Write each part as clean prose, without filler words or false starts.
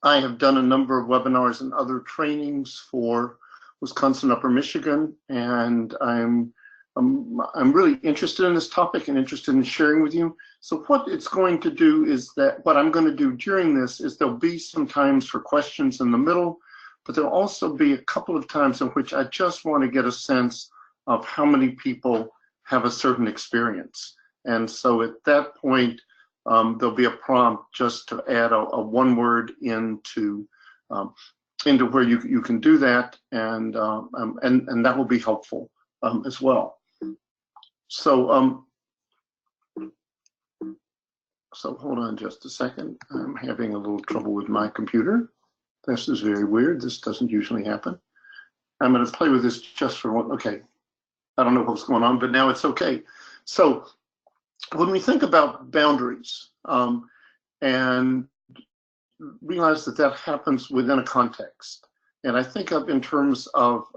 I have done a number of webinars and other trainings for Wisconsin Upper Michigan, and I'm really interested in this topic and interested in sharing with you. So what it's going to do is that what I'm going to do during this is there'll be some times for questions in the middle, but there'll also be a couple of times in which I just want to get a sense of how many people have a certain experience. And so at that point, there'll be a prompt just to add a one word into where you can do that, and that will be helpful as well. So hold on just a second. I'm having a little trouble with my computer. This is very weird. This doesn't usually happen. I'm going to play with this just for one. Okay. I don't know what's going on, but now it's okay. So when we think about boundaries and realize that that happens within a context, and I think of in terms of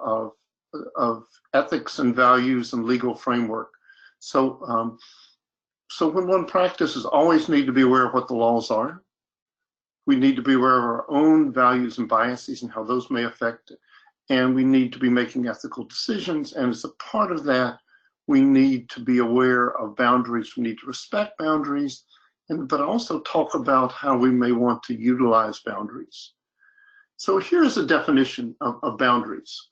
ethics and values and legal framework. So when one practices, always need to be aware of what the laws are. We need to be aware of our own values and biases and how those may affect it. And we need to be making ethical decisions. And as a part of that, we need to be aware of boundaries. We need to respect boundaries, but also talk about how we may want to utilize boundaries. So here's a definition of boundaries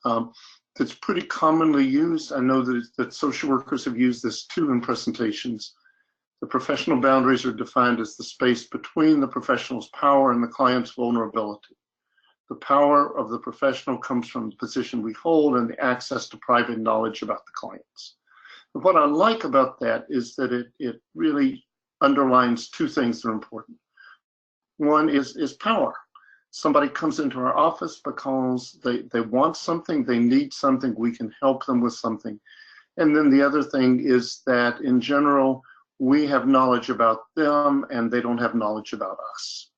that's pretty commonly used. I know that social workers have used this too in presentations. The professional boundaries are defined as the space between the professional's power and the client's vulnerability. The power of the professional comes from the position we hold and the access to private knowledge about the clients. But what I like about that is that it really underlines two things that are important. One is power. Somebody comes into our office because they want something, they need something, we can help them with something. And then the other thing is that in general, we have knowledge about them and they don't have knowledge about us.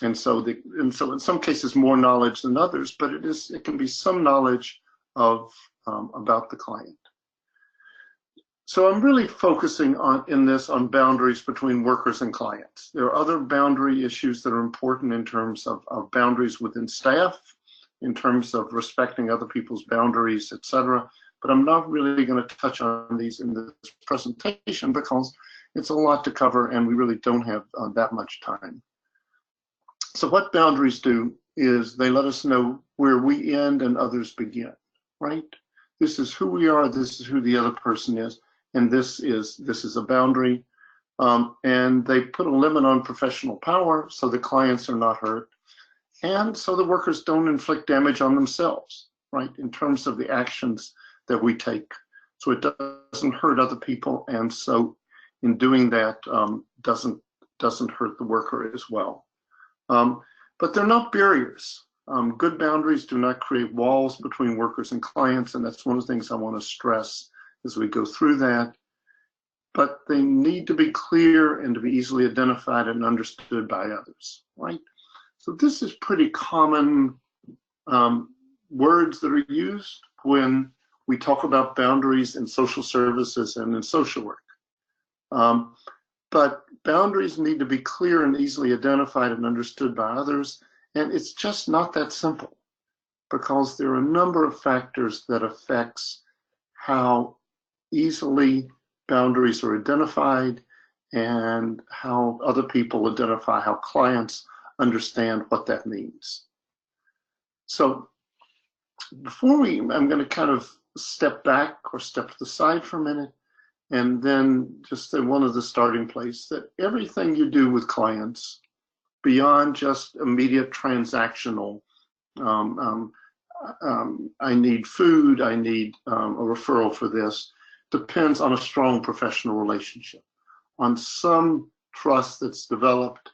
And so in some cases more knowledge than others, but it can be some knowledge of about the client. So I'm really focusing on boundaries between workers and clients. There are other boundary issues that are important in terms of boundaries within staff, in terms of respecting other people's boundaries, etc. But I'm not really going to touch on these in this presentation because it's a lot to cover and we really don't have that much time. So what boundaries do is they let us know where we end and others begin, right? This is who we are, this is who the other person is, and this is a boundary. And they put a limit on professional power so the clients are not hurt, and so the workers don't inflict damage on themselves, right, in terms of the actions that we take. So it doesn't hurt other people, and so in doing that, doesn't hurt the worker as well. But they're not barriers. Good boundaries do not create walls between workers and clients, and that's one of the things I want to stress as we go through that. But they need to be clear and to be easily identified and understood by others, right? So this is pretty common words that are used when we talk about boundaries in social services and in social work. But boundaries need to be clear and easily identified and understood by others. And it's just not that simple because there are a number of factors that affects how easily boundaries are identified and how other people identify, how clients understand what that means. So I'm going to kind of step back or step to the side for a minute and then just say one of the starting place that everything you do with clients beyond just immediate transactional, I need food, I need a referral for this, depends on a strong professional relationship, on some trust that's developed.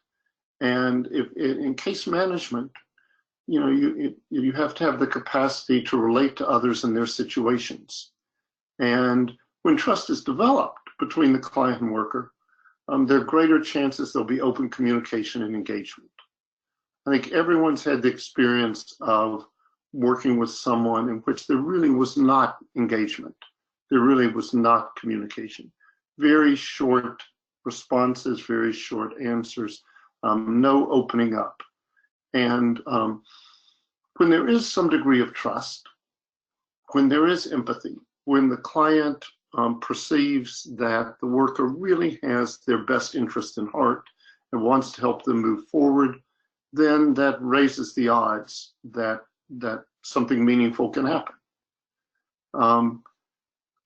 And in case management, you have to have the capacity to relate to others in their situations. And when trust is developed between the client and worker, there are greater chances there'll be open communication and engagement. I think everyone's had the experience of working with someone in which there really was not engagement. There really was not communication. Very short responses, very short answers, no opening up. And when there is some degree of trust, when there is empathy, when the client perceives that the worker really has their best interest in heart and wants to help them move forward, then that raises the odds that something meaningful can happen.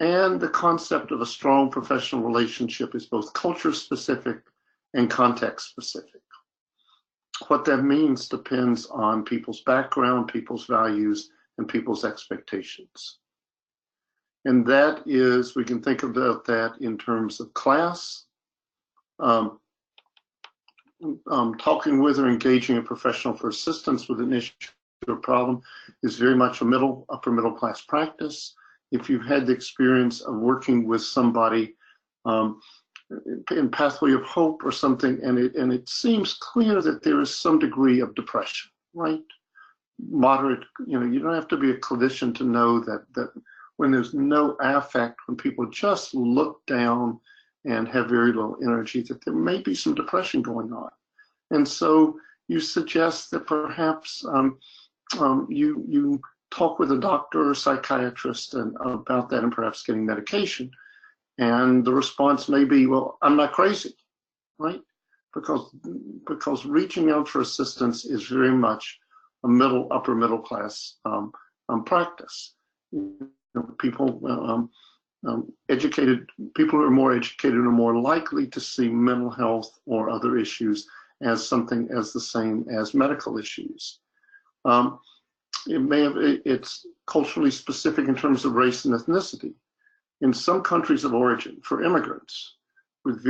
And the concept of a strong professional relationship is both culture specific and context specific. What that means depends on people's background, people's values, and people's expectations. And that is, we can think about that in terms of class. Talking with or engaging a professional for assistance with an issue or problem is very much a upper middle class practice. If you've had the experience of working with somebody in Pathway of Hope or something, and it seems clear that there is some degree of depression, right? Moderate, you don't have to be a clinician to know that when there's no affect, when people just look down and have very little energy, that there may be some depression going on. And so you suggest that perhaps you talk with a doctor or psychiatrist about that and perhaps getting medication. And the response may be, well, I'm not crazy, right? Because reaching out for assistance is very much a upper middle class practice. People educated, people who are more educated are more likely to see mental health or other issues as something as the same as medical issues. It's culturally specific in terms of race and ethnicity. In some countries of origin, for immigrants, with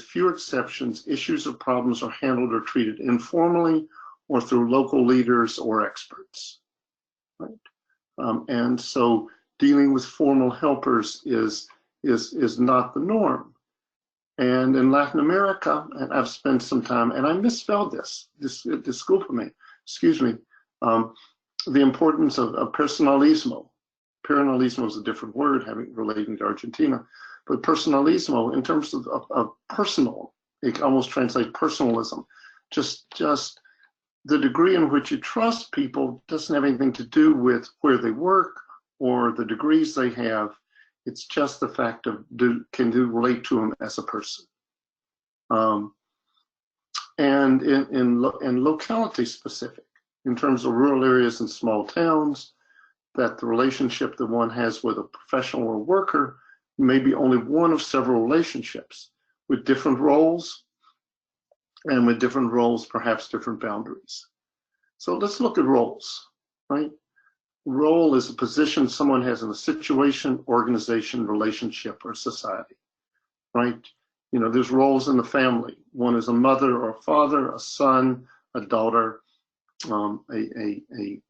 few exceptions, issues or problems are handled or treated informally or through local leaders or experts, right? And so dealing with formal helpers is not the norm. And in Latin America, and I've spent some time, and I misspelled this school for me, excuse me, the importance of personalismo. Personalismo is a different word relating to Argentina, but personalismo in terms of personal, it almost translates personalism. Just the degree in which you trust people doesn't have anything to do with where they work or the degrees they have. It's just the fact of can you relate to them as a person. And in locality specific, in terms of rural areas and small towns, that the relationship that one has with a professional or worker may be only one of several relationships with different roles, and with different roles, perhaps different boundaries. So let's look at roles, right? Role is a position someone has in a situation, organization, relationship, or society, right? There's roles in the family. One is a mother or a father, a son, a daughter, a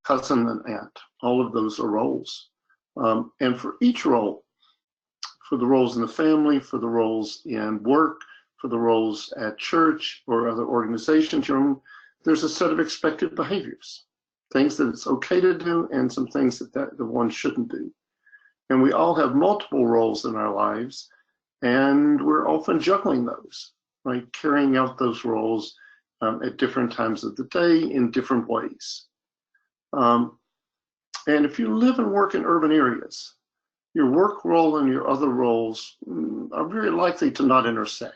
cousin, an aunt. All of those are roles. And for each role, for the roles in the family, for the roles in work, for the roles at church or other organizations, there's a set of expected behaviors, things that it's okay to do and some things that one shouldn't do. And we all have multiple roles in our lives, and we're often juggling those, right? Carrying out those roles at different times of the day in different ways. And if you live and work in urban areas, your work role and your other roles are very likely to not intersect.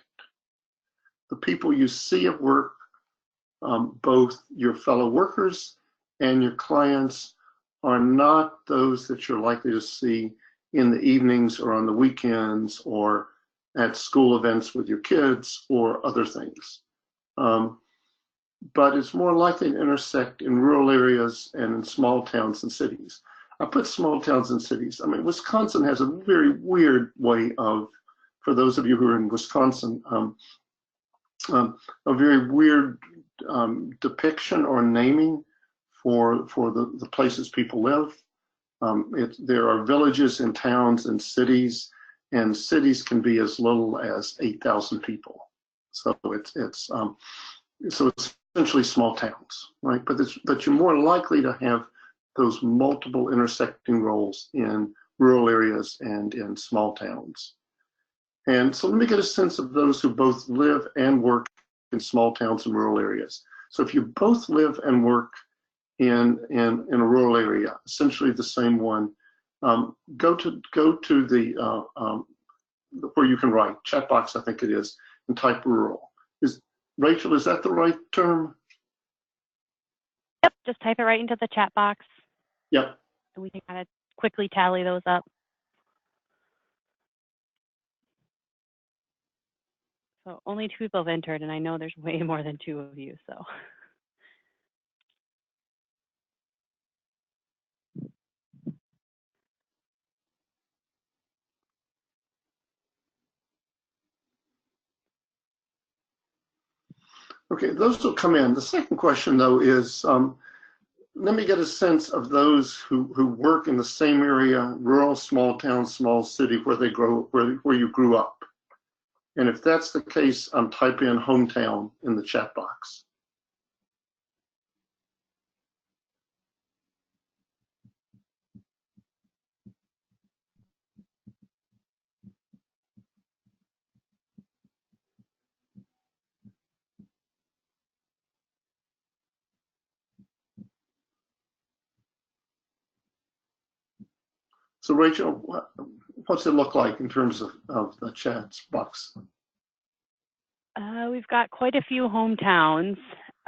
The people you see at work, both your fellow workers and your clients, are not those that you're likely to see in the evenings or on the weekends or at school events with your kids or other things. But it's more likely to intersect in rural areas and in small towns and cities. I put small towns and cities. I mean, Wisconsin has a very weird way of, for those of you who are in Wisconsin, a very weird depiction or naming for the places people live. There are villages and towns and cities can be as little as 8,000 people. So it's essentially small towns, right? But you're more likely to have those multiple intersecting roles in rural areas and in small towns. And so let me get a sense of those who both live and work in small towns and rural areas. So if you both live and work in a rural area, essentially the same one, go to the where you can write, chat box I think it is, and type rural. Rachel, is that the right term? Yep, just type it right into the chat box. Yep. And we can kind of quickly tally those up. So only 2 people have entered, and I know there's way more than 2 of you, so. Okay, those will come in. The second question, though, is let me get a sense of those who work in the same area, rural, small town, small city, where you grew up. And if that's the case, type in hometown in the chat box. So Rachel, what's it look like in terms of the chat box? We've got quite a few hometowns.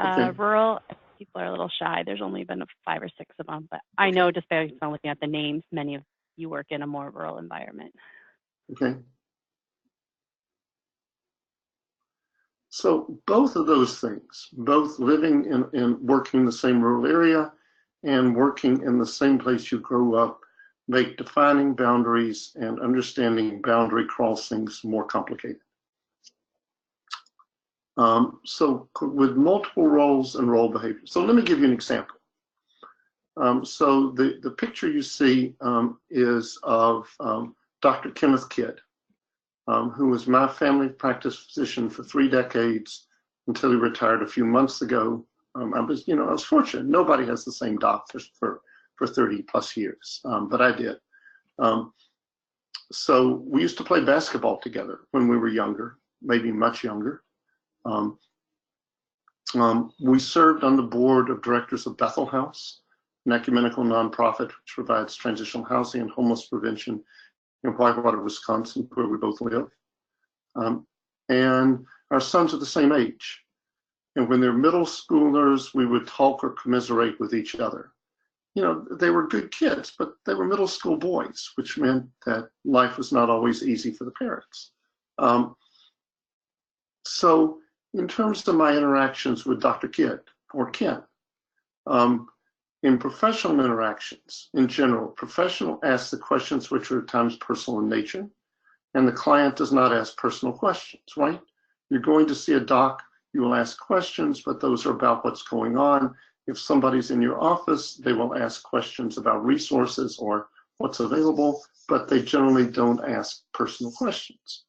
Okay. Rural, people are a little shy. There's only been 5 or 6 of them, but I know just based on looking at the names, many of you work in a more rural environment. Okay. So both of those things, both living and working in the same rural area and working in the same place you grew up, make defining boundaries and understanding boundary crossings more complicated. So with multiple roles and role behavior. So let me give you an example. So the picture you see is of Dr. Kenneth Kidd, who was my family practice physician for 3 decades until he retired a few months ago. I was fortunate. Nobody has the same doctor for 30 plus years, but I did. So we used to play basketball together when we were younger, maybe much younger. We served on the board of directors of Bethel House, an ecumenical nonprofit which provides transitional housing and homeless prevention in Whitewater, Wisconsin, where we both live. And our sons are the same age. And when they're middle schoolers, we would talk or commiserate with each other. You know, they were good kids, but they were middle school boys, which meant that life was not always easy for the parents. So in terms of my interactions with Dr. Kidd or Ken, in professional interactions, in general, professional asks the questions which are at times personal in nature, and the client does not ask personal questions, right? You're going to see a doc, you will ask questions, but those are about what's going on. If somebody's in your office, they will ask questions about resources or what's available, but they generally don't ask personal questions.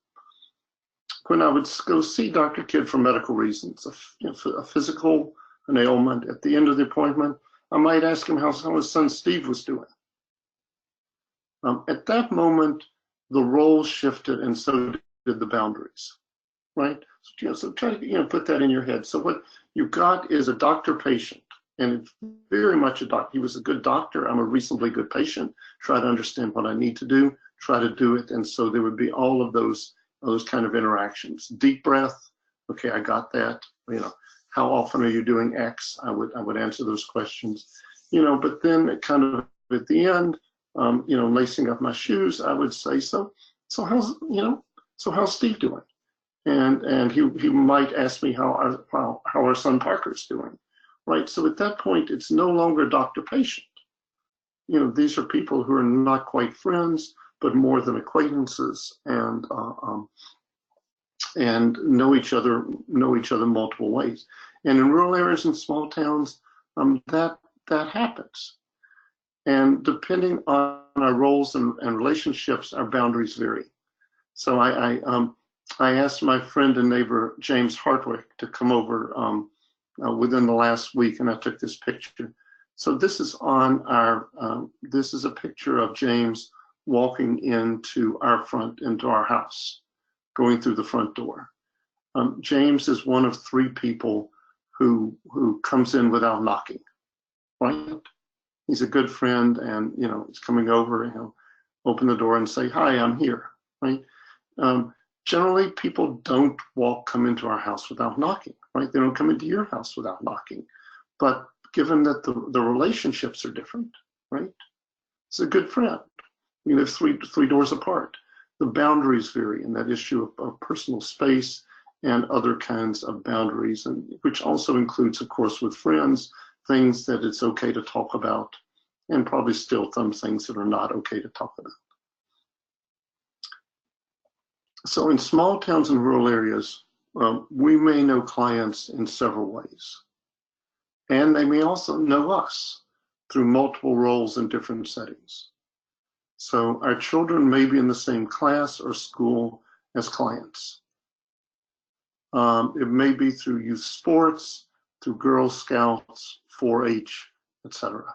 When I would go see Dr. Kidd for medical reasons, a physical, an ailment, at the end of the appointment, I might ask him how his son Steve was doing. At that moment, the role shifted and so did the boundaries, right? So try to put that in your head. So what you got is a doctor-patient, and it's very much a doctor. He was a good doctor. I'm a reasonably good patient. Try to understand what I need to do, try to do it. And so there would be all of those kind of interactions. Deep breath. Okay, I got that. How often are you doing X? I would answer those questions. But then kind of at the end, lacing up my shoes, I would say, so how's Steve doing? And he might ask me how our son Parker's doing, right? So at that point, it's no longer doctor-patient. These are people who are not quite friends, but more than acquaintances, and know each other multiple ways. And in rural areas and small towns, that happens. And depending on our roles and relationships, our boundaries vary. So I asked my friend and neighbor James Hartwick to come over within the last week, and I took this picture. So this is on our. This is a picture of James walking into our house, going through the front door. James is one of 3 people who comes in without knocking, right? He's a good friend, and he's coming over, and he'll open the door and say, "Hi, I'm here," right? Generally, people don't come into our house without knocking, right? They don't come into your house without knocking. But given that the relationships are different, right? It's a good friend. We live three doors apart. The boundaries vary, and that issue of personal space and other kinds of boundaries, and which also includes, of course, with friends, things that it's okay to talk about, and probably still some things that are not okay to talk about. So in small towns and rural areas, we may know clients in several ways. And they may also know us through multiple roles in different settings. So our children may be in the same class or school as clients. It may be through youth sports, through Girl Scouts, 4-H, etc.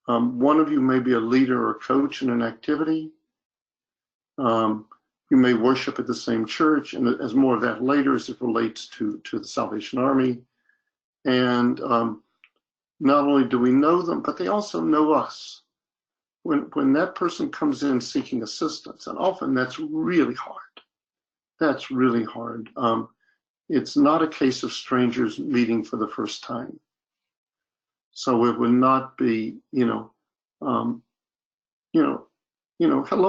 One of you may be a leader or coach in an activity. You may worship at the same church, and as more of that later as it relates to the Salvation Army. And not only do we know them, but they also know us. When that person comes in seeking assistance, and often that's really hard. That's really hard. It's not a case of strangers meeting for the first time. So it would not be, hello,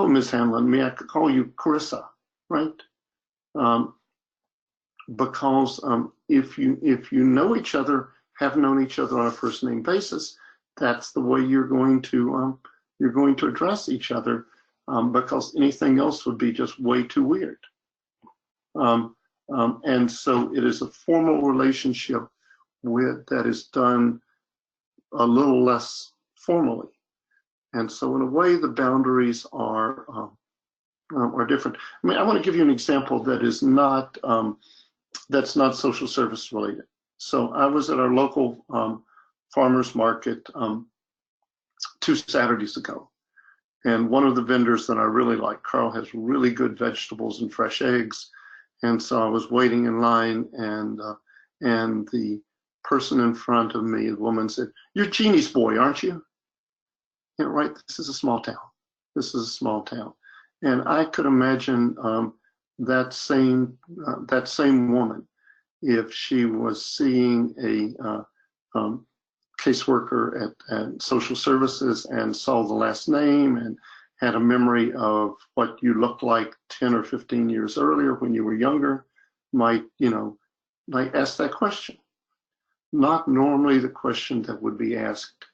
Ms. Hanlon, may I call you Carissa, right? Because if you know each other, have known each other on a first name basis, that's the way you're going to address each other, because anything else would be just way too weird. And so it is a formal relationship that is done a little less formally. And so in a way, the boundaries are different. I mean, I want to give you an example that is not that's not social service related. So I was at our local farmers market 2 Saturdays ago, and one of the vendors that I really like, Carl, has really good vegetables and fresh eggs, and so I was waiting in line, and the person in front of me, the woman, said, "You're Jeannie's boy, aren't you?" Right? This is a small town. This is a small town, and I could imagine that same woman, if she was seeing a caseworker at social services and saw the last name and had a memory of what you looked like 10 or 15 years earlier when you were younger, might ask that question. Not normally the question that would be asked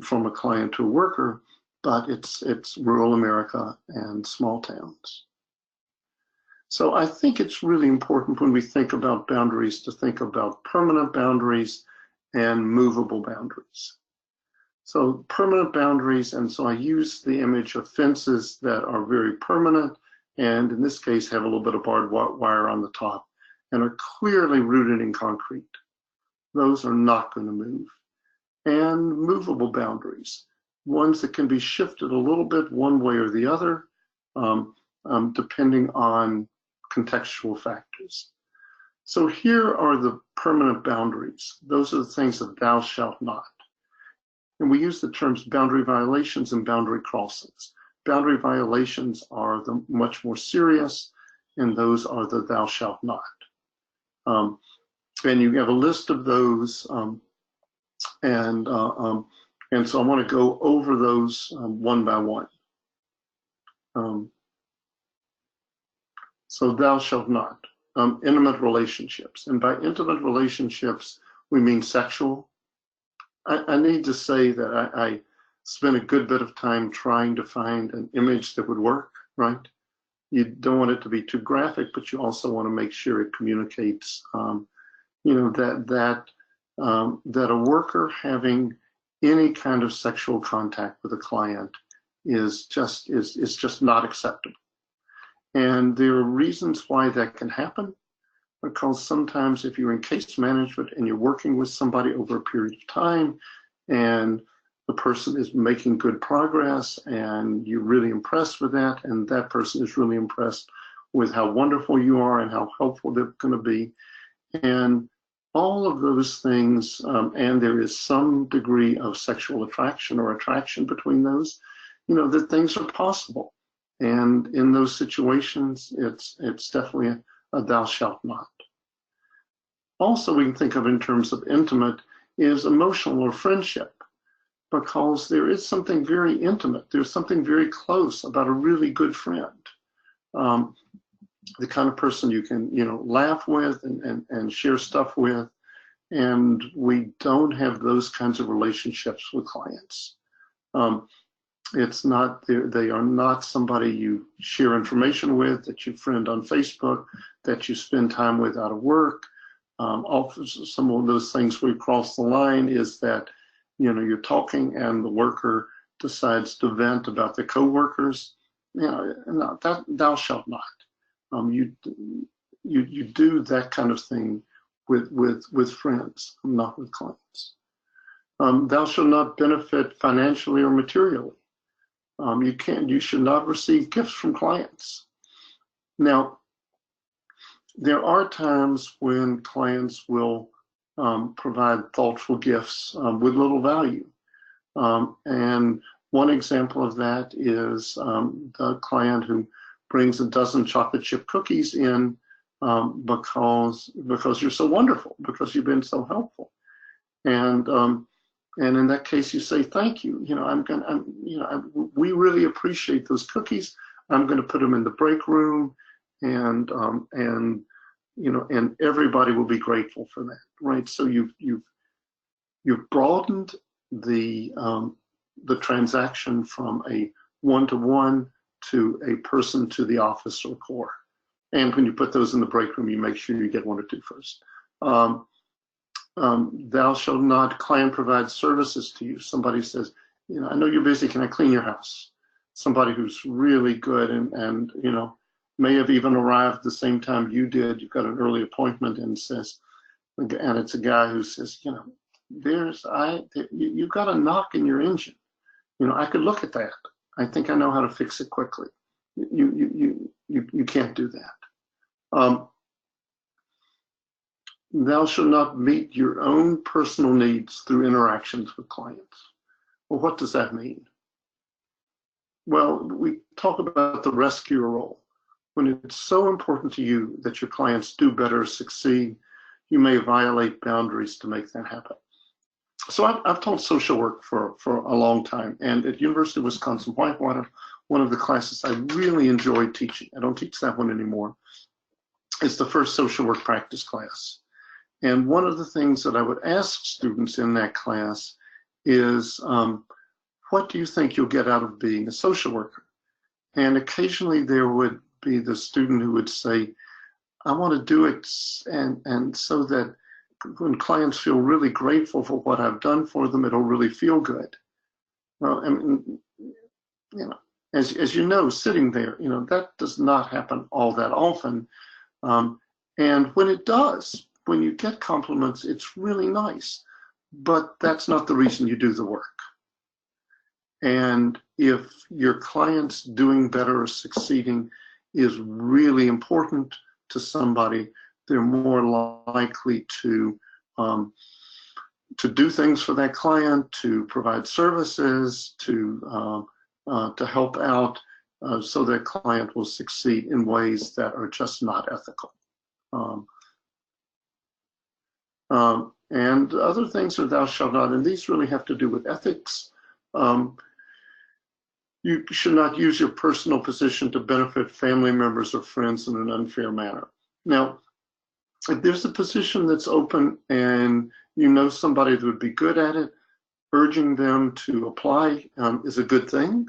from a client to a worker, but it's rural America and small towns. So I think it's really important when we think about boundaries to think about permanent boundaries and movable boundaries. So permanent boundaries, and so I use the image of fences that are very permanent, and in this case have a little bit of barbed wire on the top and are clearly rooted in concrete. Those are not going to move. And movable boundaries, ones that can be shifted a little bit one way or the other, depending on contextual factors. So here are the permanent boundaries. Those are the things that thou shalt not. And we use the terms boundary violations and boundary crossings. Boundary violations are the much more serious, and those are the thou shalt not. And you have a list of those, and so I want to go over those one by one. So thou shalt not. Intimate relationships. And by intimate relationships, we mean sexual. I need to say that I spent a good bit of time trying to find an image that would work, right? You don't want it to be too graphic, but you also want to make sure it communicates, that a worker having any kind of sexual contact with a client is just not acceptable. And there are reasons why that can happen, because sometimes if you're in case management and you're working with somebody over a period of time and the person is making good progress and you're really impressed with that, and that person is really impressed with how wonderful you are and how helpful they're going to be. And all of those things, and there is some degree of sexual attraction or attraction between those, that things are possible. And in those situations, it's definitely a thou shalt not. Also, we can think of in terms of intimate is emotional or friendship, because there is something very intimate. There's something very close about a really good friend. The kind of person you can, laugh with and share stuff with. And we don't have those kinds of relationships with clients. It's not, they are not somebody you share information with, that you friend on Facebook, that you spend time with out of work. Some of those things we cross the line is that, you're talking and the worker decides to vent about the coworkers. No, that thou shalt not. You do that kind of thing with friends, not with clients. Thou shalt not benefit financially or materially. You should not receive gifts from clients. Now, there are times when clients will provide thoughtful gifts with little value. And one example of that is the client who brings a dozen chocolate chip cookies in because you're so wonderful, because you've been so helpful. And in that case, you say, thank you. We really appreciate those cookies. I'm going to put them in the break room, and everybody will be grateful for that, right? So you've broadened the transaction from a one-to-one to a person to the office or core. And when you put those in the break room, you make sure you get one or two first. Thou shalt not, client provide services to you. Somebody says, I know you're busy, can I clean your house? Somebody who's really good and may have even arrived the same time you did. You've got an early appointment and says, and it's a guy who says, you've got a knock in your engine. I could look at that. I think I know how to fix it quickly. You can't do that. Thou shalt not meet your own personal needs through interactions with clients. Well, what does that mean? Well, we talk about the rescuer role. When it's so important to you that your clients do better, succeed, you may violate boundaries to make that happen. So I've taught social work for a long time, and at University of Wisconsin-Whitewater, one of the classes I really enjoyed teaching, I don't teach that one anymore, is the first social work practice class. And one of the things that I would ask students in that class is, what do you think you'll get out of being a social worker? And occasionally there would be the student who would say, I want to do it and so that when clients feel really grateful for what I've done for them, it'll really feel good. Well, I mean, as you know, sitting there, that does not happen all that often. And when it does, when you get compliments, it's really nice, but that's not the reason you do the work. And if your client's doing better or succeeding is really important to somebody, they're more likely to do things for that client, to provide services, to help out, so that client will succeed in ways that are just not ethical. And other things are thou shalt not, and these really have to do with ethics. You should not use your personal position to benefit family members or friends in an unfair manner. Now, if there's a position that's open and somebody that would be good at it, urging them to apply is a good thing.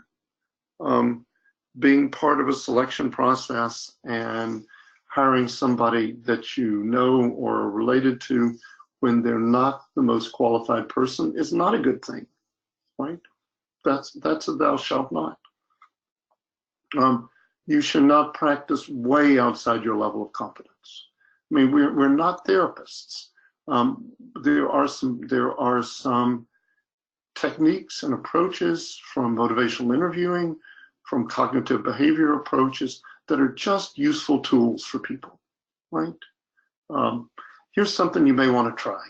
Being part of a selection process and hiring somebody that you know or are related to when they're not the most qualified person is not a good thing, right? That's a thou shalt not. You should not practice way outside your level of competence. I mean, we're not therapists. There are some techniques and approaches from motivational interviewing, from cognitive behavior approaches that are just useful tools for people, right? Here's something you may want to try,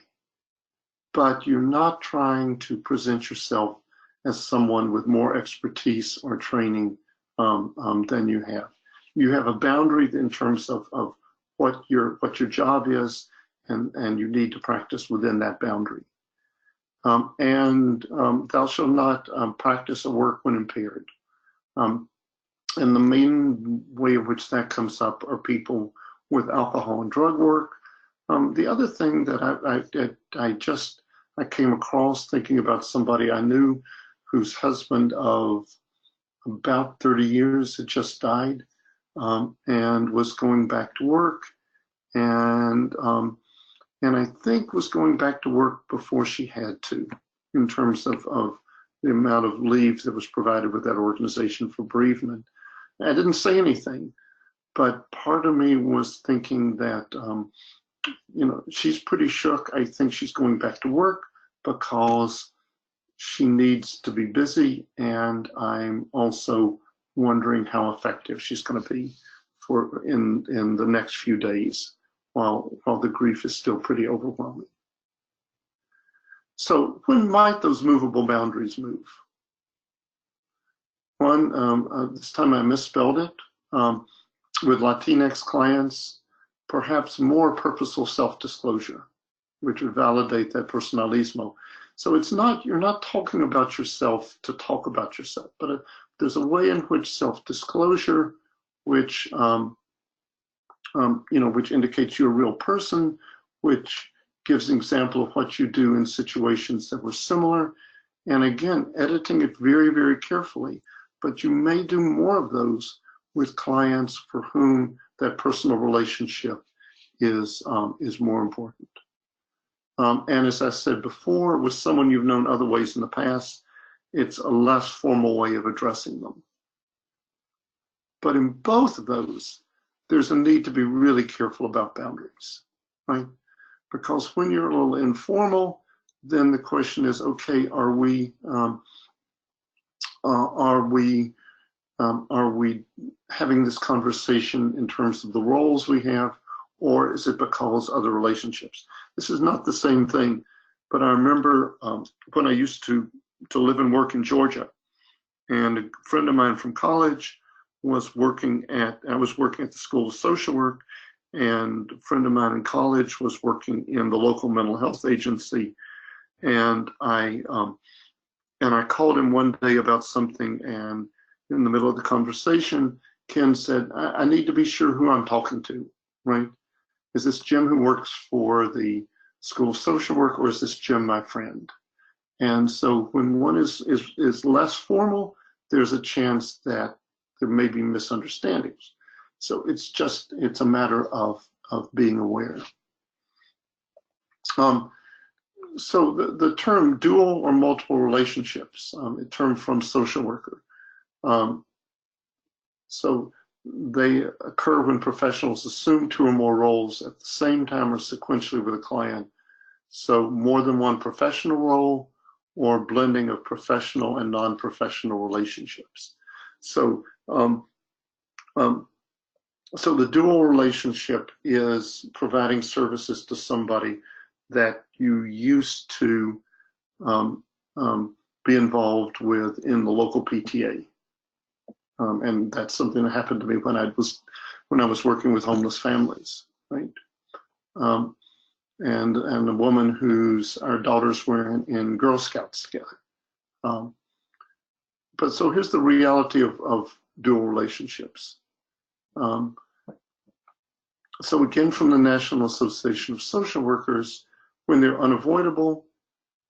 but you're not trying to present yourself as someone with more expertise or training than you have. You have a boundary in terms of what your job is, and you need to practice within that boundary. Thou shalt not practice or work when impaired. And the main way in which that comes up are people with alcohol and drug work. The other thing that I came across thinking about somebody I knew whose husband of about 30 years had just died, and was going back to work, and I think was going back to work before she had to, in terms of the amount of leave that was provided with that organization for bereavement. I didn't say anything, but part of me was thinking that, she's pretty shook. I think she's going back to work because she needs to be busy, and I'm also wondering how effective she's going to be in the next few days while the grief is still pretty overwhelming. So when might those movable boundaries move? One, this time I misspelled it. With Latinx clients, perhaps more purposeful self-disclosure, which would validate that personalismo. So you're not talking about yourself to talk about yourself, but there's a way in which self-disclosure, which indicates you're a real person, which gives an example of what you do in situations that were similar. And again, editing it very, very carefully, but you may do more of those with clients for whom that personal relationship is more important. And as I said before, with someone you've known other ways in the past, it's a less formal way of addressing them. But in both of those, there's a need to be really careful about boundaries, right? Because when you're a little informal, then the question is, okay, are we having this conversation in terms of the roles we have, or is it because other relationships? This is not the same thing, but I remember when I used to live and work in Georgia, and a friend of mine from college was working at the School of Social Work, and a friend of mine in college was working in the local mental health agency, and I called him one day about something, and in the middle of the conversation, Ken said, I need to be sure who I'm talking to, right? Is this Jim who works for the School of Social Work, or is this Jim my friend? And so when one is less formal, there's a chance that there may be misunderstandings. So it's a matter of being aware. So the term dual or multiple relationships, a term from social worker. So they occur when professionals assume two or more roles at the same time or sequentially with a client. So more than one professional role, or blending of professional and non-professional relationships. So so the dual relationship is providing services to somebody that you used to be involved with in the local PTA. And that's something that happened to me when I was working with homeless families, right? And a woman our daughters were in Girl Scouts together. But so here's the reality of dual relationships. So again, from the National Association of Social Workers, when they're unavoidable,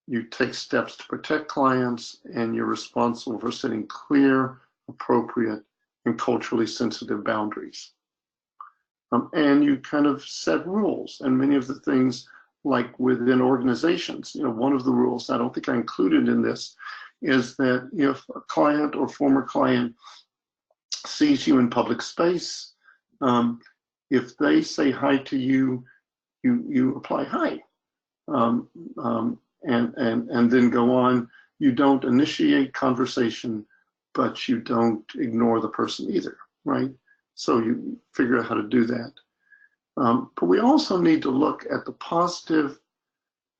you take steps to protect clients, and you're responsible for setting clear, appropriate, and culturally sensitive boundaries. And you kind of set rules, and many of the things, like within organizations, one of the rules, I don't think I included in this, is that if a client or former client sees you in public space, if they say hi to you, you reply hi, and then go on. You don't initiate conversation, but you don't ignore the person either, right? So you figure out how to do that. But we also need to look at the positive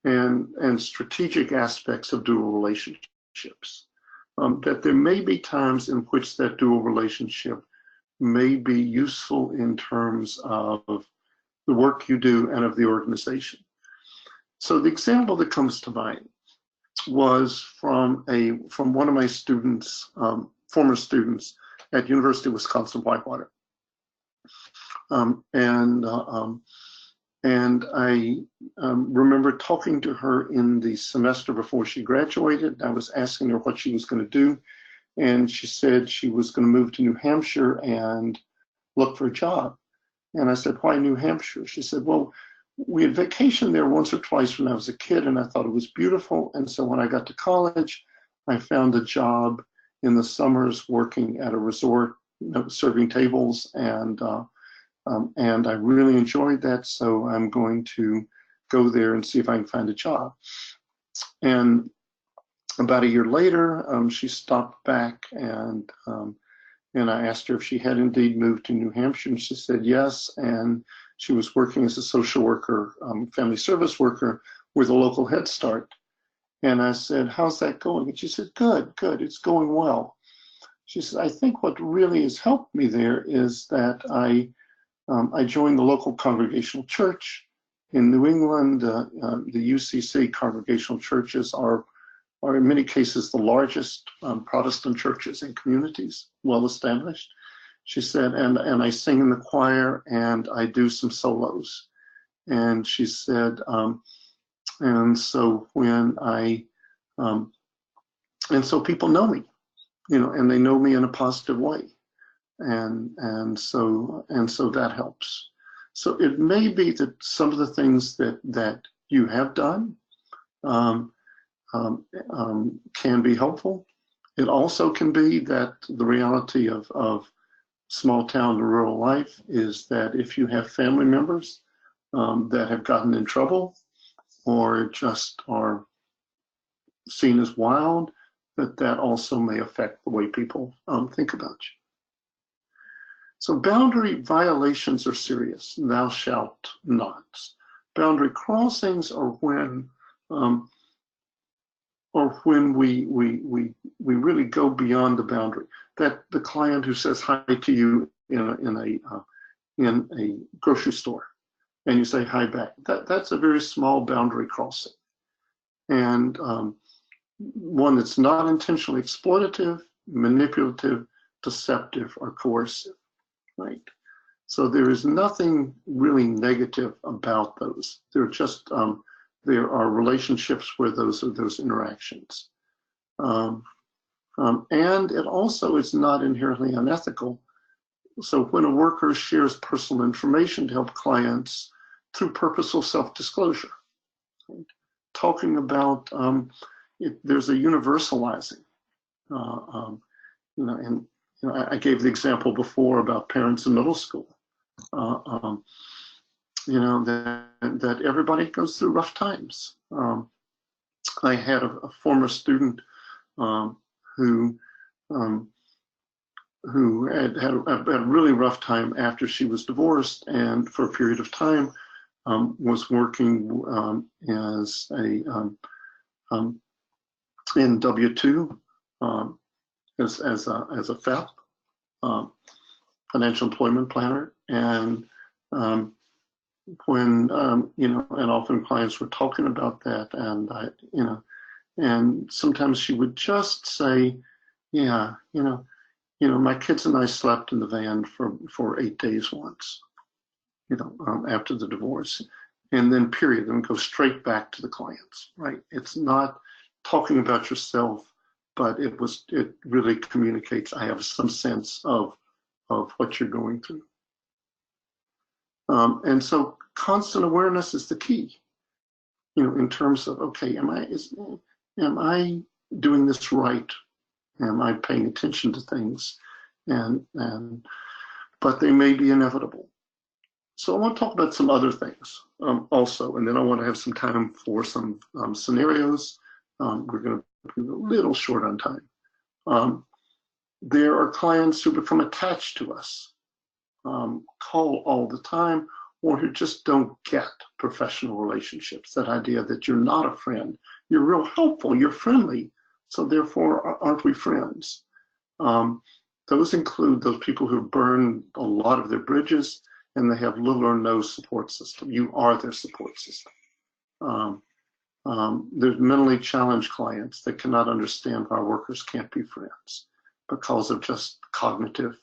and strategic aspects of dual relationships. That there may be times in which that dual relationship may be useful in terms of the work you do and of the organization. So the example that comes to mind was from one of my students, former students at University of Wisconsin-Whitewater. And I remember talking to her in the semester before she graduated. I was asking her what she was going to do, and she said she was going to move to New Hampshire and look for a job. And I said, why New Hampshire? She said, well, we had vacationed there once or twice when I was a kid, and I thought it was beautiful. And so when I got to college, I found a job in the summers working at a resort, serving tables, and I really enjoyed that. So I'm going to go there and see if I can find a job. And about a year later, she stopped back, and I asked her if she had indeed moved to New Hampshire, and she said yes. And she was working as a social worker, family service worker with a local Head Start. And I said, how's that going? And she said, good, it's going well. She said, I think what really has helped me there is that I joined the local congregational church in New England. The UCC congregational churches are in many cases the largest Protestant churches in communities, well established. She said, and I sing in the choir and I do some solos. And she said, and so when and so people know me, and they know me in a positive way. And so that helps. So it may be that some of the things that you have done can be helpful. It also can be that the reality of small town and rural life is that if you have family members that have gotten in trouble or just are seen as wild, that also may affect the way people think about you. So boundary violations are serious. Thou shalt not. Boundary crossings are when we really go beyond the boundary. That the client who says hi to you in a grocery store, and you say hi back. That's a very small boundary crossing, and one that's not intentionally exploitative, manipulative, deceptive, or coercive. Right. So there is nothing really negative about those. They're just there are relationships where those are those interactions. And it also is not inherently unethical. So when a worker shares personal information to help clients through purposeful self-disclosure, right? Talking about there's a universalizing, and I gave the example before about parents in middle school. That everybody goes through rough times. I had a former student who had a really rough time after she was divorced, and for a period of time was working as in W-2 as a FEP, financial employment planner, and when and often clients were talking about that, and and sometimes she would just say, yeah, my kids and I slept in the van for 8 days once, after the divorce, and then period, and go straight back to the clients, right? It's not talking about yourself, but it really communicates, I have some sense of what you're going through. And so constant awareness is the key, in terms of, okay, am I doing this right? Am I paying attention to things? But they may be inevitable. So I want to talk about some other things also, and then I want to have some time for some scenarios. We're going to be a little short on time. There are clients who become attached to us. call all the time, or who just don't get professional relationships. That idea that you're not a friend, you're real helpful, you're friendly, so therefore aren't we friends? Those include those people who burn a lot of their bridges and they have little or no support system. You are their support system. There's mentally challenged clients that cannot understand why workers can't be friends because of just cognitive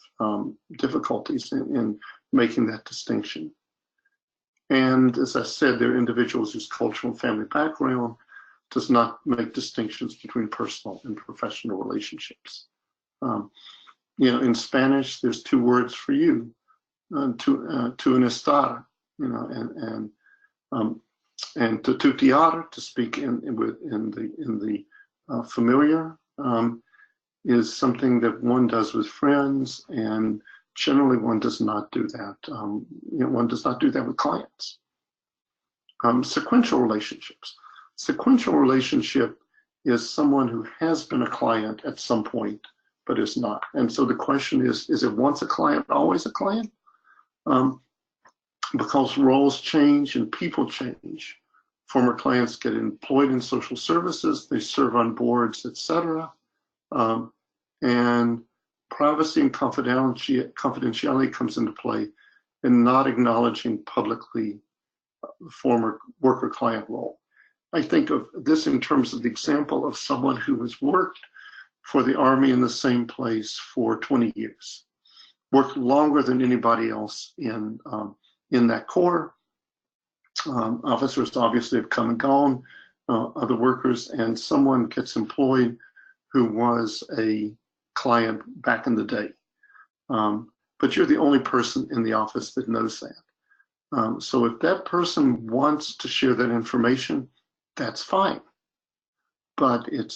difficulties in making that distinction. And as I said, there are individuals whose cultural and family background does not make distinctions between personal and professional relationships. In Spanish, there's two words for you, to an estar, and to tutear, to speak in the familiar, is something that one does with friends, and generally one does not do that. One does not do that with clients. Sequential relationships. Sequential relationship is someone who has been a client at some point, but is not. And so the question is it once a client, always a client? Because roles change and people change. Former clients get employed in social services, they serve on boards, etc. And privacy and confidentiality comes into play in not acknowledging publicly the former worker-client role. I think of this in terms of the example of someone who has worked for the Army in the same place for 20 years, worked longer than anybody else in that corps. Officers obviously have come and gone, other workers, and someone gets employed who was a client back in the day. But you're the only person in the office that knows that. So if that person wants to share that information, that's fine. But it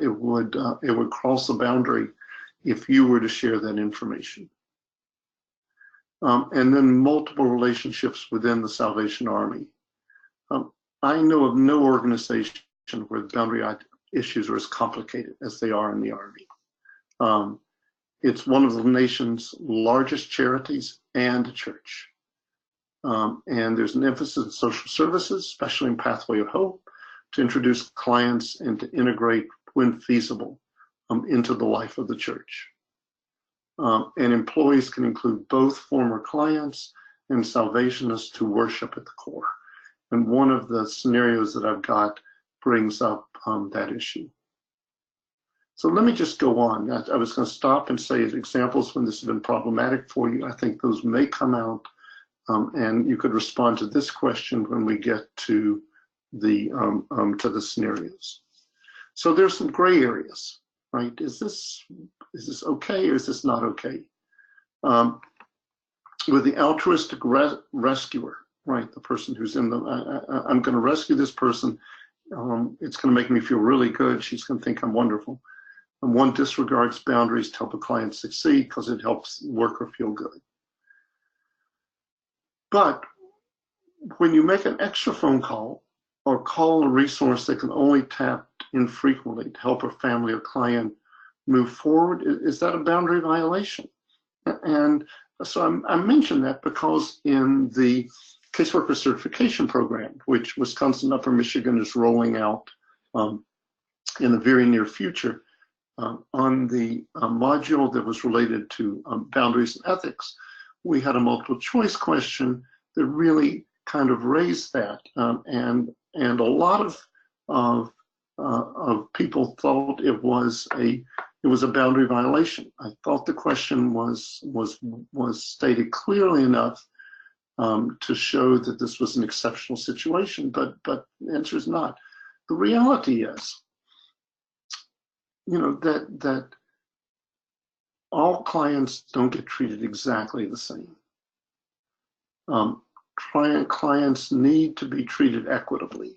would cross a boundary if you were to share that information. And then multiple relationships within the Salvation Army. I know of no organization where the boundary issues are as complicated as they are in the Army. It's one of the nation's largest charities and a church. And there's an emphasis in social services, especially in Pathway of Hope, to introduce clients and to integrate, when feasible, into the life of the church. And employees can include both former clients and Salvationists who worship at the core. And one of the scenarios that I've got brings up that issue. So let me just go on. I was going to stop and say examples when this has been problematic for you. I think those may come out, and you could respond to this question when we get to the scenarios. So there's some gray areas, right? Is this okay or is this not okay? With the altruistic rescuer, right? The person who's in I'm going to rescue this person. It's going to make me feel really good. She's going to think I'm wonderful. And one disregards boundaries to help a client succeed because it helps the worker feel good. But when you make an extra phone call or call a resource that can only tap infrequently to help a family or client move forward, is that a boundary violation? And so I mentioned that because in the caseworker certification program, which Wisconsin Upper Michigan is rolling out in the very near future, on the module that was related to boundaries and ethics, we had a multiple choice question that really kind of raised that, and a lot of people thought it was a boundary violation. I thought the question was stated clearly enough to show that this was an exceptional situation, but the answer is not. The reality is, that all clients don't get treated exactly the same. Clients need to be treated equitably.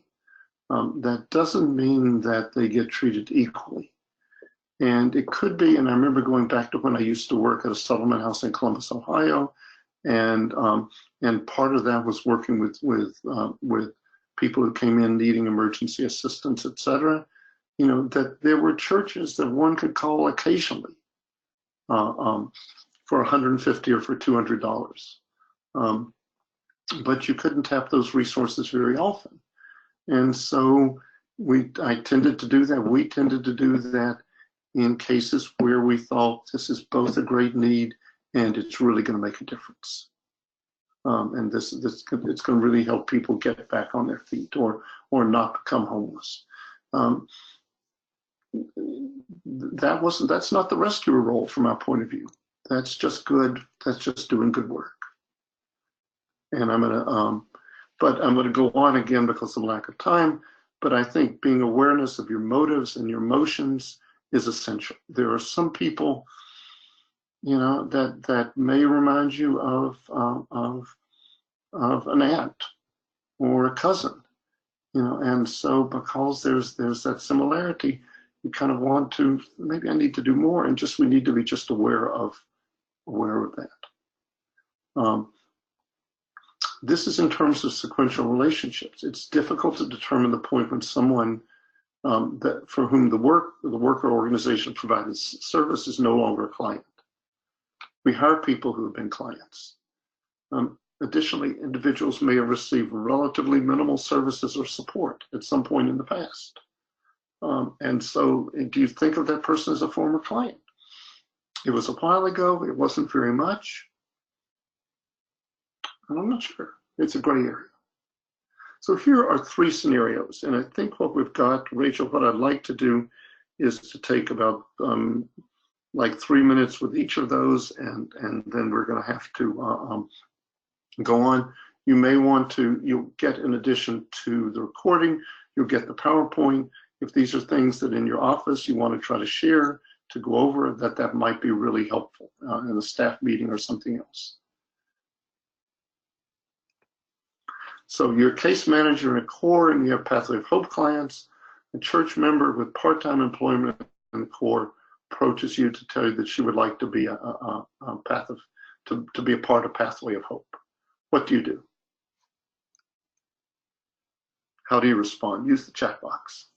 That doesn't mean that they get treated equally. And it could be, and I remember going back to when I used to work at a settlement house in Columbus, Ohio, and part of that was working with people who came in needing emergency assistance, et cetera. That there were churches that one could call occasionally for $150 or for $200. But you couldn't tap those resources very often. And so I tended to do that. We tended to do that in cases where we thought this is both a great need and it's really going to make a difference. And it's going to really help people get back on their feet or not become homeless. That's not the rescuer role from our point of view. That's just good. That's just doing good work. And I'm gonna go on again because of lack of time. But I think being awareness of your motives and your emotions is essential. There are some people, that may remind you of an aunt or a cousin, and so because there's that similarity, you kind of want to, maybe I need to do more, and we need to be just aware of that. This is in terms of sequential relationships. It's difficult to determine the point when someone for whom the worker organization provided service is no longer a client. We hire people who have been clients. Additionally, individuals may have received relatively minimal services or support at some point in the past. And so do you think of that person as a former client? It was a while ago, it wasn't very much. I'm not sure. It's a gray area. So here are 3 scenarios. And I think what we've got, Rachel, what I'd like to do is to take about like 3 minutes with each of those, and then we're going to have to go on. You may want to, you'll get, in addition to the recording, you'll get the PowerPoint. If these are things that in your office you want to try to share, to go over, that might be really helpful in a staff meeting or something else. So you're a case manager in a core and you have Pathway of Hope clients. A church member with part-time employment in the core approaches you to tell you that she would like to be to be a part of Pathway of Hope. What do you do? How do you respond? Use the chat box.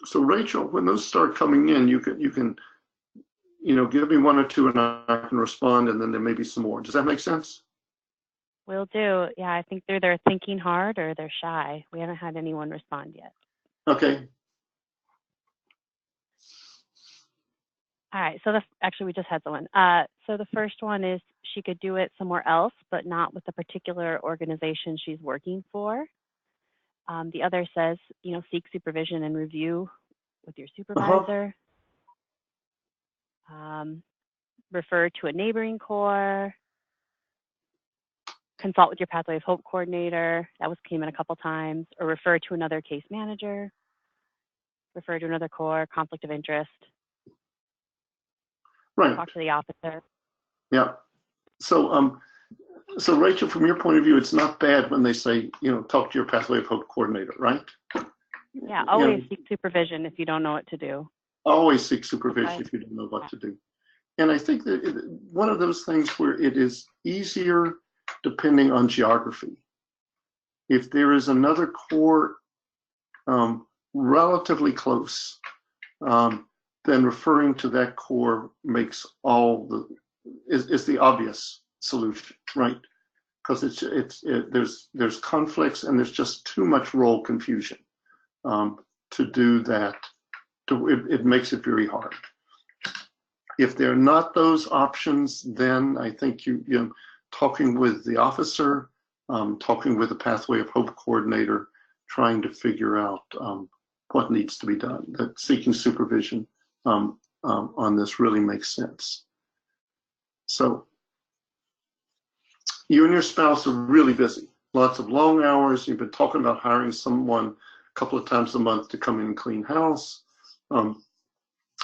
So Rachel, when those start coming in, you can give me 1 or 2 and I can respond, and then there may be some more. Does that make sense? Will do. Yeah, I think they're either thinking hard or they're shy. We haven't had anyone respond yet. Okay. All right. So actually, we just had someone. So the first one is she could do it somewhere else, but not with the particular organization she's working for. The other says, seek supervision and review with your supervisor. Refer to a neighboring core. Consult with your Pathway of Hope coordinator. That came in a couple times. Or refer to another case manager. Refer to another core. Conflict of interest. Right. Talk to the officer. Yeah. So Rachel, from your point of view, it's not bad when they say, talk to your Pathway of Hope coordinator, right? Yeah, always seek supervision if you don't know what to do. Always seek supervision if you don't know what to do. And I think that one of those things where it is easier depending on geography. If there is another core relatively close, then referring to that core makes is the obvious solution, right? Because there's conflicts and there's just too much role confusion to do that. It makes it very hard. If they're not those options, then I think you talking with the officer, talking with the Pathway of Hope coordinator, trying to figure out what needs to be done. That seeking supervision on this really makes sense. So you and your spouse are really busy. Lots of long hours. You've been talking about hiring someone a couple of times a month to come in and clean house.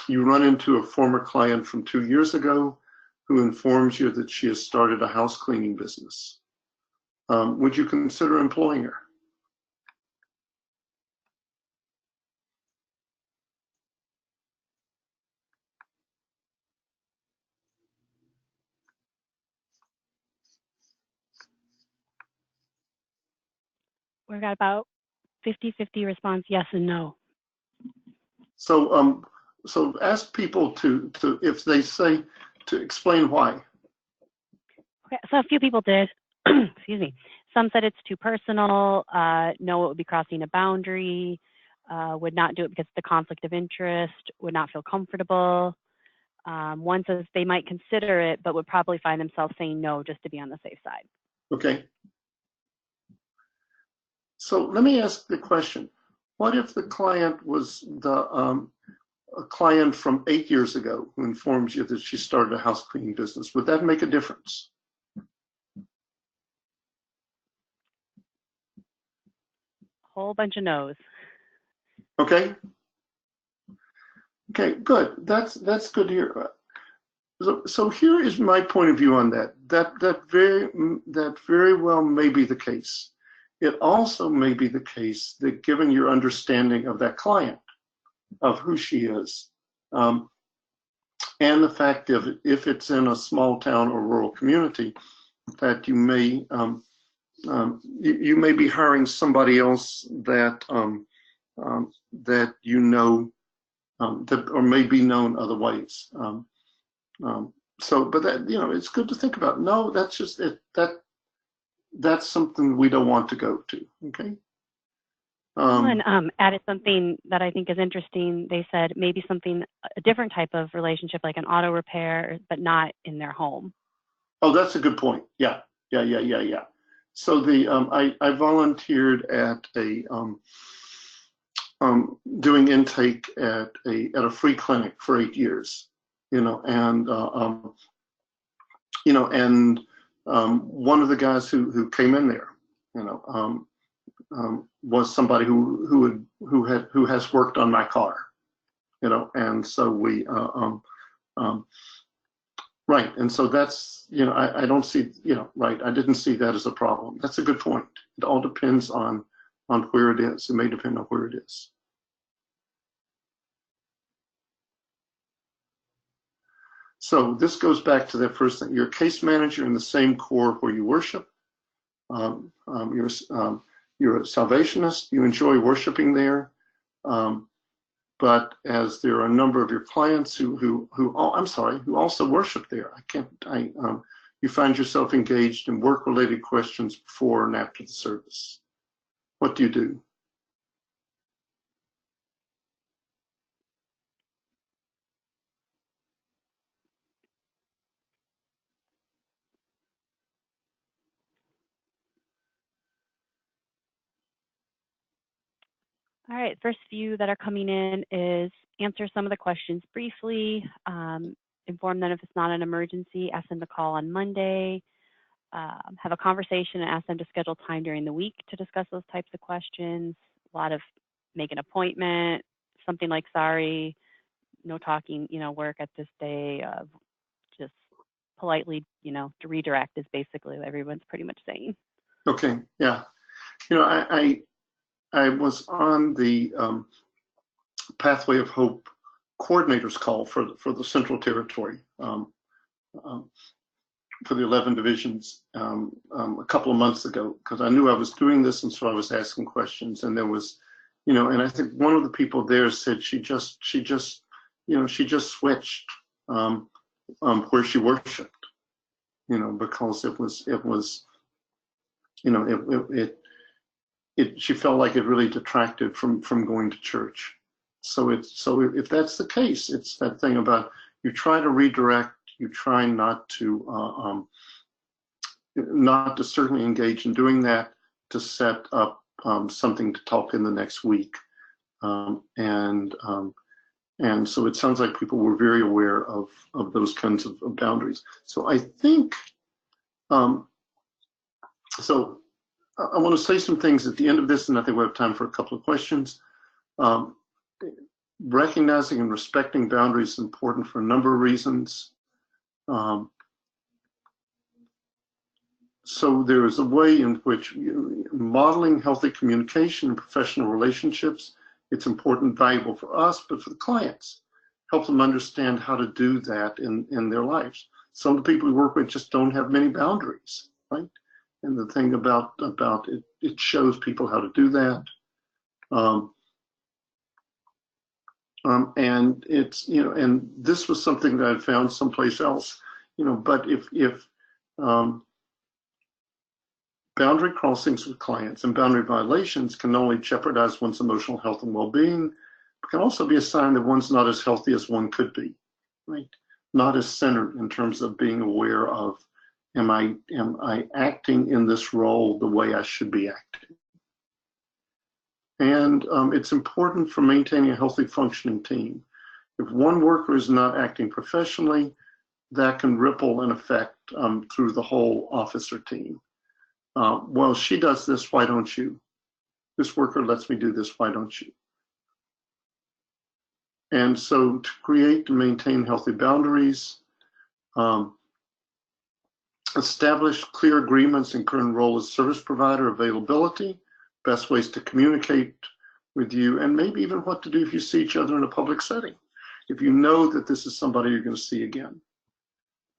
You run into a former client from 2 years ago who informs you that she has started a house cleaning business. Would you consider employing her? We've got about 50-50 response, yes and no. So so ask people to if they say to explain why. Okay, so a few people did. Excuse me. Some said it's too personal. No, it would be crossing a boundary. Would not do it because of the conflict of interest. Would not feel comfortable. One says they might consider it, but would probably find themselves saying no just to be on the safe side. Okay. So let me ask the question: what if the client was a client from 8 years ago who informs you that she started a house cleaning business? Would that make a difference? Whole bunch of no's. Okay. Okay, good. That's good to hear. So here is my point of view on that. That very well may be the case. It also may be the case that given your understanding of that client, of who she is, and the fact of if it's in a small town or rural community, that you may you may be hiring somebody else that that you know that or may be known other ways. So, but that, you know, it's good to think about. No, that's just it. That's something we don't want to go to. Okay. Someone added something that I think is interesting. They said maybe something, a different type of relationship, like an auto repair, but not in their home. Oh, that's a good point. Yeah. So I volunteered at a doing intake at a free clinic for 8 years, you know, and one of the guys who came in there, you know, was somebody who has worked on my car, you know, and so we right, and so that's, you know, I don't see, you know, right, I didn't see that as a problem. That's a good point. It all depends on where it is. It may depend on where it is. So this goes back to that first thing. You're a case manager in the same core where you worship. You're a salvationist. You enjoy worshiping there. But as there are a number of your clients who also worship there, you find yourself engaged in work-related questions before and after the service. What do you do? All right, first few that are coming in is answer some of the questions briefly, inform them if it's not an emergency, ask them to call on Monday, have a conversation and ask them to schedule time during the week to discuss those types of questions. A lot of make an appointment, something like, sorry, no talking, you know, work at this day, just politely, you know, to redirect is basically what everyone's pretty much saying. Okay, yeah. You know, I was on the Pathway of Hope coordinators call for the Central Territory for the 11 divisions a couple of months ago, because I knew I was doing this, and so I was asking questions. And there was, you know, and I think one of the people there said she just switched where she worshipped, you know, because it was you know, she felt like it really detracted from going to church. So if that's the case, it's that thing about you try to redirect, you try not to certainly engage in doing that, to set up something to talk in the next week, and so it sounds like people were very aware of those kinds of boundaries. So I think so. I want to say some things at the end of this, and I think we have time for a couple of questions. Recognizing and respecting boundaries is important for a number of reasons. So there is a way in which modeling healthy communication and professional relationships, it's important, valuable for us, but for the clients, help them understand how to do that in their lives. Some of the people we work with just don't have many boundaries, right? And the thing about it, it shows people how to do that. And it's, and this was something that I'd found someplace else, but if boundary crossings with clients and boundary violations can not only jeopardize one's emotional health and well-being, but can also be a sign that one's not as healthy as one could be, right? Not as centered in terms of being aware of, am I acting in this role the way I should be acting? And it's important for maintaining a healthy functioning team. If one worker is not acting professionally, that can ripple and affect through the whole office or team. Well, she does this, why don't you? This worker lets me do this, why don't you? And so to create and maintain healthy boundaries, establish clear agreements in current role as service provider, availability, best ways to communicate with you, and maybe even what to do if you see each other in a public setting. If you know that this is somebody you're going to see again,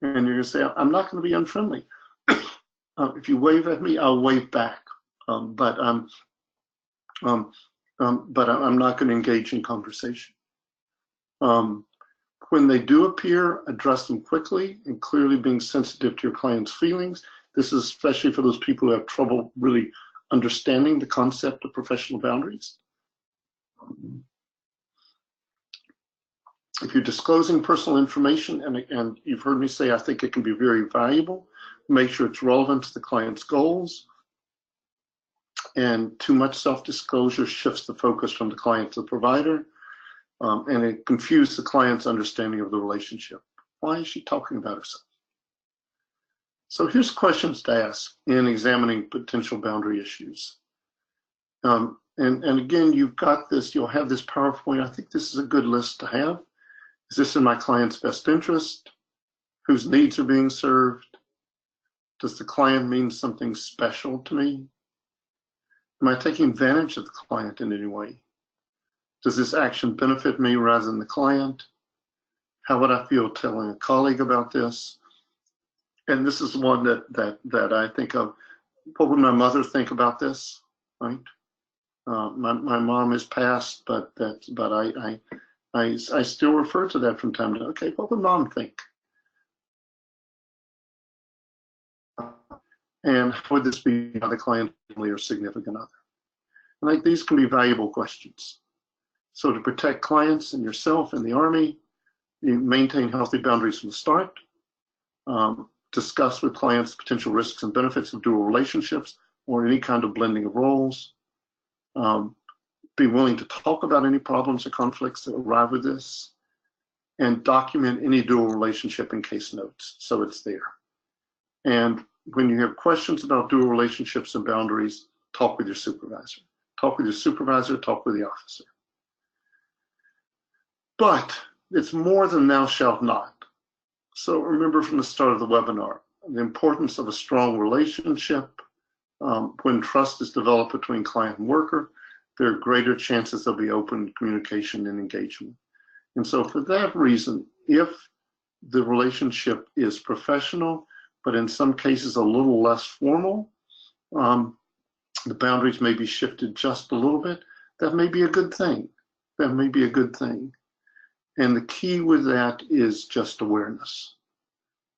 and you're going to say, I'm not going to be unfriendly. If you wave at me, I'll wave back, but I'm not going to engage in conversation. When they do appear, address them quickly and clearly, being sensitive to your client's feelings. This is especially for those people who have trouble really understanding the concept of professional boundaries. If you're disclosing personal information, and you've heard me say, I think it can be very valuable, make sure it's relevant to the client's goals. And too much self-disclosure shifts the focus from the client to the provider, and it confuses the client's understanding of the relationship. Why is she talking about herself? So here's questions to ask in examining potential boundary issues. And again, you've got this, you'll have this PowerPoint. I think this is a good list to have. Is this in my client's best interest? Whose needs are being served? Does the client mean something special to me? Am I taking advantage of the client in any way? Does this action benefit me rather than the client? How would I feel telling a colleague about this? And this is one that I think of. What would my mother think about this? Right? My mom is passed, but I still refer to that from time to time. Okay, what would mom think? And how would this be by the client, family, or significant other? And like these can be valuable questions. So to protect clients and yourself in the Army, you maintain healthy boundaries from the start. Discuss with clients potential risks and benefits of dual relationships or any kind of blending of roles. Be willing to talk about any problems or conflicts that arrive with this, and document any dual relationship in case notes so it's there. And when you have questions about dual relationships and boundaries, talk with your supervisor. Talk with your supervisor, talk with the officer. But it's more than thou shalt not. So remember from the start of the webinar, the importance of a strong relationship. When trust is developed between client and worker, there are greater chances there'll be open communication and engagement. And so for that reason, if the relationship is professional, but in some cases a little less formal, the boundaries may be shifted just a little bit, that may be a good thing. That may be a good thing. And the key with that is just awareness.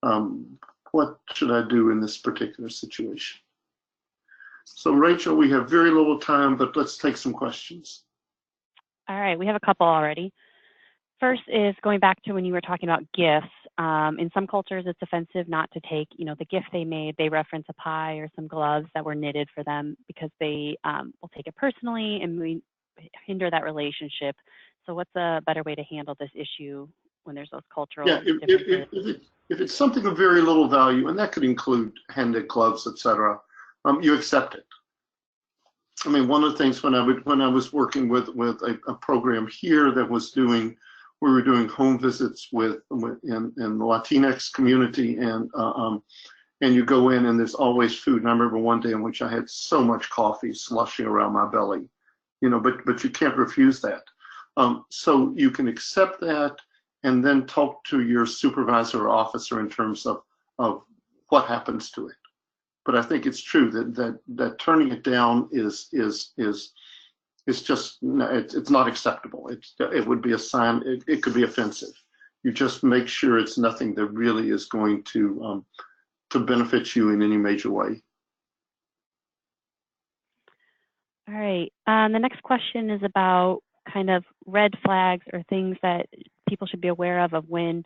What should I do in this particular situation? So Rachel, we have very little time, but let's take some questions. All right, we have a couple already. First is going back to when you were talking about gifts. In some cultures, it's offensive not to take, the gift they made. They reference a pie or some gloves that were knitted for them because they will take it personally and we hinder that relationship. So what's a better way to handle this issue when there's those cultural differences? If it's something of very little value, and that could include handed gloves, etc., you accept it. I mean, one of the things when I was working with a program here that was we were doing home visits in the Latinx community, and you go in and there's always food. And I remember one day in which I had so much coffee slushing around my belly, but you can't refuse that. So you can accept that and then talk to your supervisor or officer in terms of what happens to it. But I think it's true that turning it down is just, it's not acceptable. It would be a sign. It could be offensive. You just make sure it's nothing that really is going to benefit you in any major way. All right. The next question is about kind of red flags or things that people should be aware of when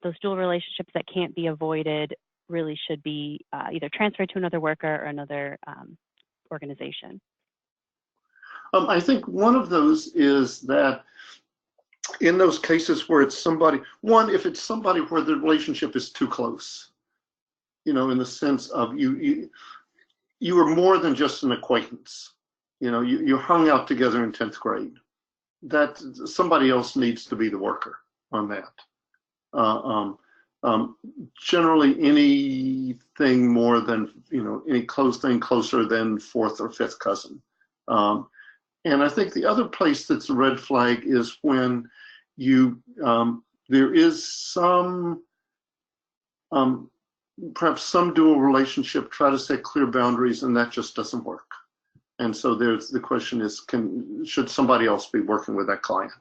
those dual relationships that can't be avoided really should be either transferred to another worker or another organization. I think one of those is that in those cases where it's somebody, if it's somebody where the relationship is too close, in the sense of you were more than just an acquaintance. You hung out together in 10th grade. That somebody else needs to be the worker on that. Generally, anything more than, any close thing closer than fourth or fifth cousin. And I think the other place that's a red flag is when there is some, perhaps some dual relationship, try to set clear boundaries, and that just doesn't work. And so the question is, should somebody else be working with that client?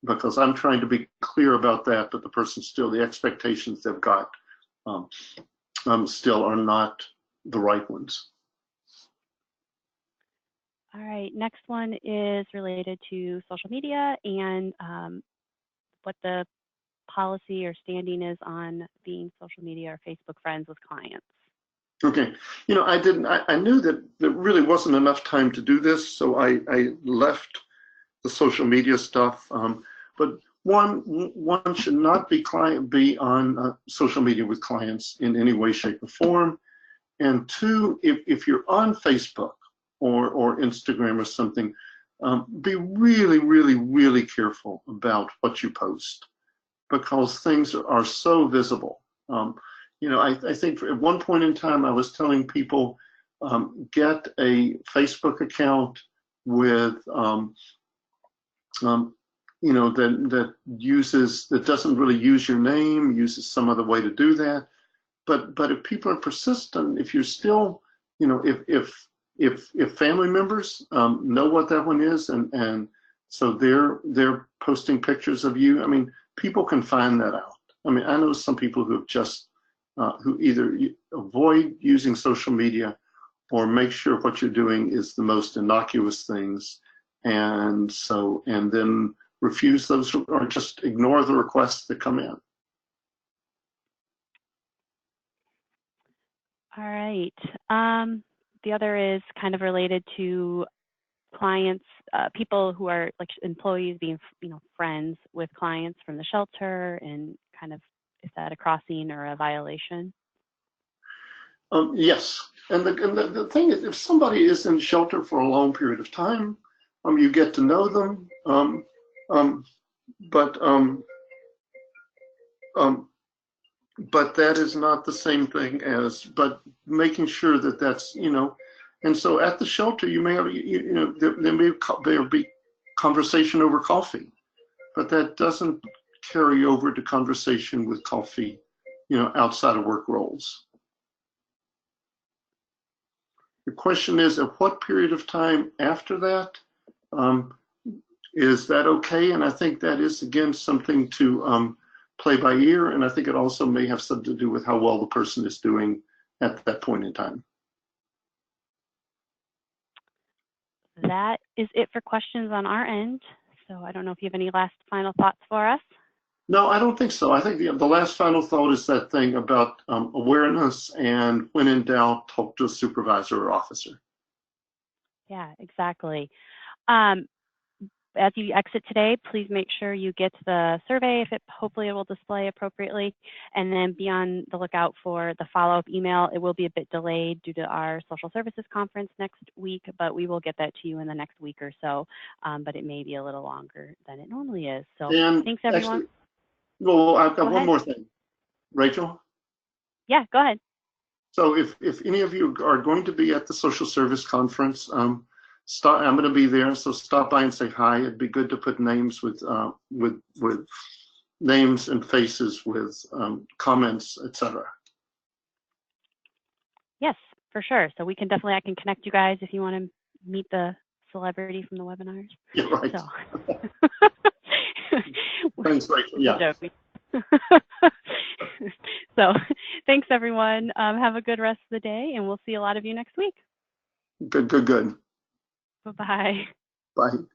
Because I'm trying to be clear about that, but the person still, the expectations they've got still are not the right ones. All right, next one is related to social media and what the policy or standing is on being social media or Facebook friends with clients. Okay, I knew that there really wasn't enough time to do this, so I left the social media stuff. But one should not be on social media with clients in any way, shape, or form. And two, if you're on Facebook or Instagram or something, be really, really, really careful about what you post, because things are so visible. I think at one point in time, I was telling people, get a Facebook account with, that doesn't really use your name, uses some other way to do that. But if people are persistent, if you're still, if family members know what that one is, and so they're posting pictures of you, I mean, people can find that out. I mean, I know some people who have just who either avoid using social media or make sure what you're doing is the most innocuous things, and then refuse those or just ignore the requests that come in. All right. The other is kind of related to clients, people who are like employees being, friends with clients from the shelter, and kind of, is that a crossing or a violation? Yes, and the thing is, if somebody is in shelter for a long period of time, you get to know them, but that is not the same thing as, but making sure that that's, and so at the shelter you may have, there be conversation over coffee, but that doesn't carry over to conversation with coffee, outside of work roles. The question is, at what period of time after that, is that okay? And I think that is, again, something to play by ear, and I think it also may have something to do with how well the person is doing at that point in time. That is it for questions on our end. So I don't know if you have any last final thoughts for us. No, I don't think so. I think the last final thought is that thing about awareness, and when in doubt, talk to a supervisor or officer. Yeah, exactly. As you exit today, please make sure you get the survey. Hopefully it will display appropriately, and then be on the lookout for the follow-up email. It will be a bit delayed due to our social services conference next week, but we will get that to you in the next week or so. But it may be a little longer than it normally is. So thanks, everyone. Actually, well, I've got one more thing, Rachel. Yeah, go ahead. So if any of you are going to be at the social service conference, I'm going to be there, so stop by and say hi. It'd be good to put names with names and faces with comments, etc. Yes, for sure. So we can definitely, I can connect you guys if you want to meet the celebrity from the webinars. Yeah, right. So. Thanks, Rachel. Yeah. So thanks, everyone. Have a good rest of the day, and we'll see a lot of you next week. Good. Bye-bye. Bye.